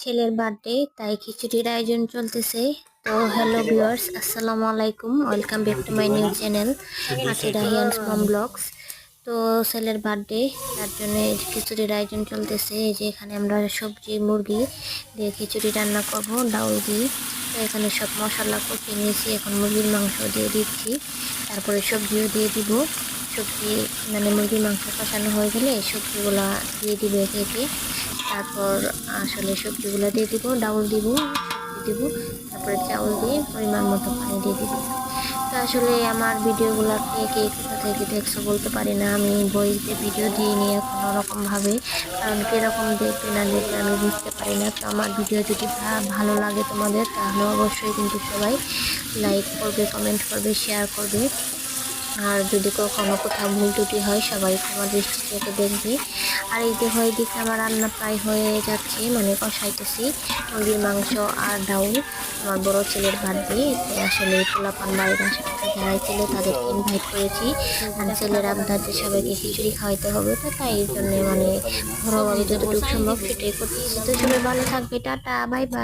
ছেলের বার্থডে, তাই খিচুড়ির আয়োজন চলতেছে। তো হ্যালো ভিউয়ার্স, আসসালামু আলাইকুম, welcome back to my new channel আতি রাহিয়ানস মম ব্লগস। তো ছেলের বার্থডে, তার জন্য খিচুড়ির আয়োজন চলতেছে। এই যে এখানে আমরা সবজি মুরগি দিয়ে খিচুড়ি রান্না করব, ডাউল দিয়ে। তো এখানে সব মশলা কষিয়ে নিয়েছি, এখন মুরগির মাংস দিয়ে দিচ্ছি, তারপরে সবজিও দিয়ে দিব। সবজি মানে মুরগির মাংস কষানো হয়ে গেলে সবজিগুলা দিয়ে দিব একে একে। তারপর আসলে সবজিগুলো দিয়ে দিব, ডাউল দিব, সবজি দিব, তারপরে চাউল দিয়ে পরিমাণ মতো পানি দিয়ে দিব। তো আসলে আমার ভিডিওগুলো কে কে কোথা থেকে দেখছো বলতে পারি না, আমি ভয়েস দিয়ে ভিডিও দিইনি এখন ওরকমভাবে, কারণ কীরকম দেখবে না দেখবে আমি বুঝতে পারি না। তো আমার ভিডিও যদি ভালো লাগে তোমাদের, তাহলে অবশ্যই কিন্তু সবাই লাইক করবে, কমেন্ট করবে, শেয়ার করবে। আর যদি কখনো কোথাও ভুল ত্রুটি হয়, সবাই ক্ষমা দৃষ্টি থেকে দেখবে। আর এই যে হয় দিকে আমার রান্না প্রায় হয়ে যাচ্ছে, মানে কষাইতেছি মুরগির মাংস আর ডাউল। আমার বড় ছেলের বার্থডে, আসলে পোলাপান বাড়ির আশেপাশে যারাই ছিল তাদেরকে ইনভাইট করেছি। আর ছেলের আবদার যে সবাইকে খিচুড়ি খাওয়াইতে হবে, তো তাই এই জন্যে মানে ঘরোয়াভাবে যতটুকু সম্ভব সেটাই করতেছি। তো সবাই ভালো থাকবে, টাটা, বাই বাই।